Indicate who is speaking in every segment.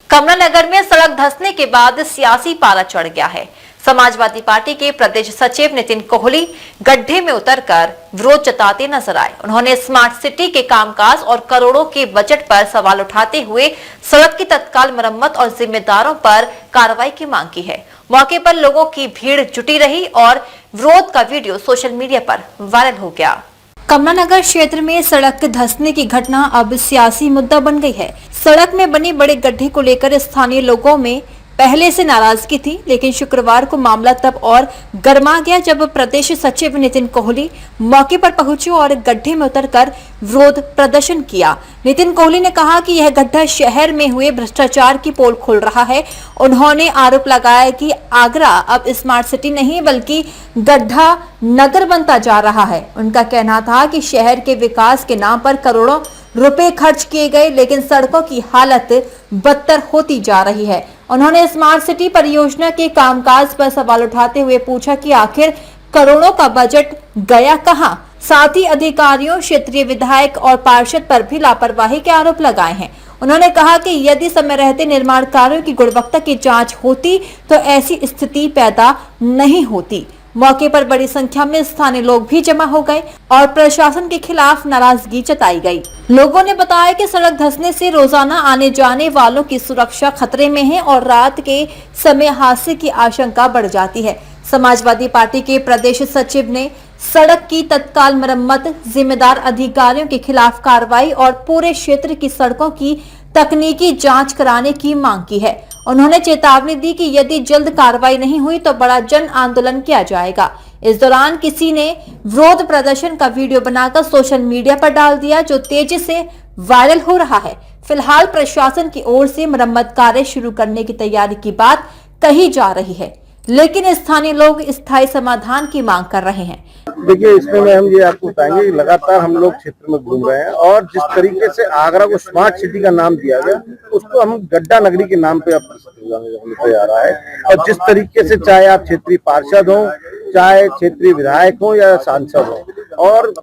Speaker 1: कमलानगर में सड़क धंसने के बाद सियासी पारा चढ़ गया है। समाजवादी पार्टी के प्रदेश सचिव नितिन कोहली गड्ढे में उतरकर विरोध जताते नजर आए। उन्होंने स्मार्ट सिटी के कामकाज और करोड़ों के बजट पर सवाल उठाते हुए सड़क की तत्काल मरम्मत और जिम्मेदारों पर कार्रवाई की मांग की है। मौके पर लोगों की भीड़ जुटी रही और विरोध का वीडियो सोशल मीडिया पर वायरल हो गया। कमलानगर क्षेत्र में सड़क धंसने की घटना अब सियासी मुद्दा बन गई है। सड़क में बने बड़े गड्ढे को लेकर स्थानीय लोगों में पहले से नाराजगी थी, लेकिन शुक्रवार को मामला तब और गर्मा गया जब प्रदेश सचिव नितिन कोहली मौके पर पहुंचे और गड्ढे में उतरकर विरोध प्रदर्शन किया। नितिन कोहली ने कहा कि यह गड्ढा शहर में हुए भ्रष्टाचार की पोल खोल रहा है। उन्होंने आरोप लगाया कि आगरा अब स्मार्ट सिटी नहीं बल्कि गड्ढा नगर बनता जा रहा है। उनका कहना था कि शहर के विकास के नाम पर करोड़ों रुपए खर्च किए गए, लेकिन सड़कों की हालत बदतर होती जा रही है। उन्होंने स्मार्ट सिटी परियोजना के कामकाज पर सवाल उठाते हुए पूछा कि आखिर करोड़ों का बजट गया कहां। साथ ही अधिकारियों, क्षेत्रीय विधायक और पार्षद पर भी लापरवाही के आरोप लगाए हैं। उन्होंने कहा कि यदि समय रहते निर्माण कार्यों की गुणवत्ता की जांच होती तो ऐसी स्थिति पैदा नहीं होती। मौके पर बड़ी संख्या में स्थानीय लोग भी जमा हो गए और प्रशासन के खिलाफ नाराजगी जताई गई। लोगों ने बताया कि सड़क धंसने से रोजाना आने जाने वालों की सुरक्षा खतरे में है और रात के समय हादसे की आशंका बढ़ जाती है। समाजवादी पार्टी के प्रदेश सचिव ने सड़क की तत्काल मरम्मत, जिम्मेदार अधिकारियों के खिलाफ कार्रवाई और पूरे क्षेत्र की सड़कों की तकनीकी जांच कराने की मांग की है। उन्होंने चेतावनी दी कि यदि जल्द कार्रवाई नहीं हुई तो बड़ा जन आंदोलन किया जाएगा। इस दौरान किसी ने विरोध प्रदर्शन का वीडियो बनाकर सोशल मीडिया पर डाल दिया, जो तेजी से वायरल हो रहा है। फिलहाल प्रशासन की ओर से मरम्मत कार्य शुरू करने की तैयारी की बात कही जा रही है, लेकिन स्थानीय लोग स्थायी समाधान की मांग कर रहे हैं।
Speaker 2: देखिए, इसमें हम ये आपको बताएंगे कि लगातार हम लोग क्षेत्र में घूम रहे हैं और जिस तरीके से आगरा को स्मार्ट सिटी का नाम दिया गया, उसको हम गड्ढा नगरी के नाम पे अब होने जा रहा है। और जिस तरीके से चाहे आप क्षेत्रीय पार्षद हो, चाहे क्षेत्रीय विधायक हो या सांसद हो, और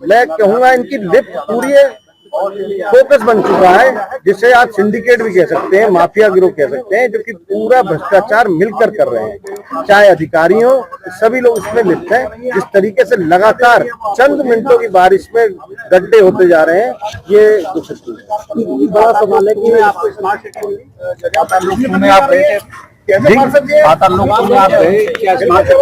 Speaker 2: मैं कहूँगा इनकी लिप पूरी फोकस बन चुका है, जिसे आप सिंडिकेट भी कह सकते हैं, माफिया गिरोह कह सकते हैं, जो कि पूरा भ्रष्टाचार मिलकर कर रहे हैं। चाहे अधिकारी हो, सभी लोग इसमें लिप्त हैं। जिस तरीके से लगातार चंद मिनटों की बारिश में गड्ढे होते जा रहे हैं, ये बड़ा सवाल है कि आपको स्मार्ट सिटी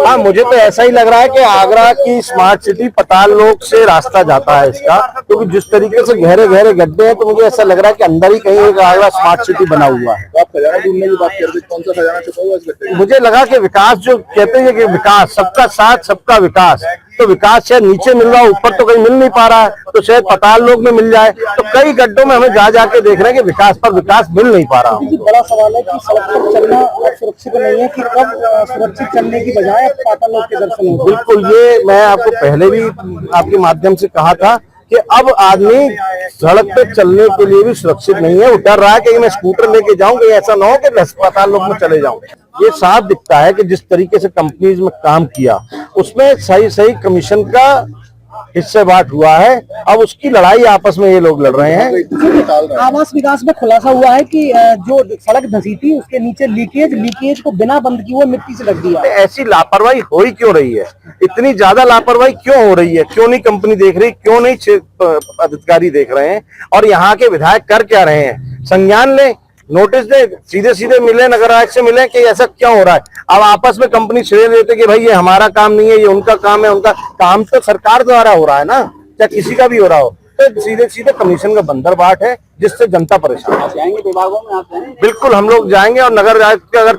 Speaker 2: हाँ, मुझे तो ऐसा ही लग रहा है कि आगरा की स्मार्ट सिटी पताल लोक से रास्ता जाता है इसका, क्योंकि जिस तरीके से गहरे गहरे गड्ढे हैं, तो मुझे ऐसा लग रहा है कि अंदर ही कहीं एक आगरा स्मार्ट सिटी बना हुआ है। तो आप खजाना ढूंढने की बात कर रहे हैं, कौन सा खजाना छुपा हुआ है? मुझे लगा कि विकास जो कहते हैं कि विकास, सबका साथ सबका विकास, तो विकास शायद नीचे मिल रहा है, ऊपर तो कहीं मिल नहीं पा रहा है, तो शायद पताल लोक में मिल जाए। तो कई गड्ढों में हमें जा जाके देख रहे हैं कि विकास पर विकास मिल नहीं पा रहा।
Speaker 3: बड़ा सवाल है कि सड़क पर चलना सुरक्षित नहीं है, कि कब सुरक्षित चलने की बजाय पाताल लोक के दर्शन होंगे।
Speaker 2: बिल्कुल, ये मैं आपको पहले भी आपके माध्यम से कहा था कि अब आदमी सड़क पे चलने के लिए भी सुरक्षित नहीं है। वो डर रहा है कि मैं स्कूटर लेके जाऊं, कहीं ऐसा ना हो कि अस्पताल लोग में चले जाऊं। ये साफ दिखता है कि जिस तरीके से कंपनीज में काम किया, उसमें सही सही कमीशन का हिस्से बांट हुआ है। अब उसकी लड़ाई आपस में ये लोग लड़ रहे हैं।
Speaker 3: आवास विकास में खुलासा हुआ है कि जो सड़क धंसी थी उसके नीचे लीकेज को बिना बंद किए हुए मिट्टी से ढक दिया।
Speaker 2: ऐसी लापरवाही हो ही क्यों रही है? इतनी ज्यादा लापरवाही क्यों हो रही है? क्यों नहीं कंपनी देख रही, क्यों नहीं अधिकारी देख रहे हैं? और यहाँ के विधायक कर क्या रहे हैं? संज्ञान ले, नोटिस दे, सीधे सीधे मिले, नगर आयुक्त से मिले कि ऐसा क्या हो रहा है। अब आपस में कंपनी श्रेय देते कि भाई ये हमारा काम नहीं है, ये उनका काम है। उनका काम तो सरकार द्वारा हो रहा है ना, चाहे किसी का भी हो रहा हो। तो सीधे सीधे कमीशन का बंदर बाट है, जिससे जनता परेशान है।
Speaker 3: जाएंगे विभागों में, आप जाएंगे?
Speaker 2: बिल्कुल, हम लोग जाएंगे। और नगर आयुक्त के अगर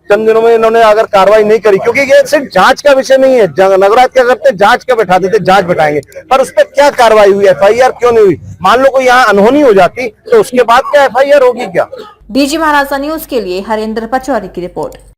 Speaker 2: चंद दिनों में इन्होंने अगर कार्रवाई नहीं करी, क्योंकि ये सिर्फ जांच का विषय नहीं है, नगर आयुक्त क्या करते, जांच का बैठा देते, जांच बैठाएंगे, पर उस पर क्या कार्रवाई हुई, FIR क्यों नहीं हुई? मान लो कोई यहाँ अनहोनी हो जाती तो उसके बाद क्या FIR होगी क्या?
Speaker 1: बीजी महाराजा न्यूज के लिए हरेंद्र पचौरी की रिपोर्ट।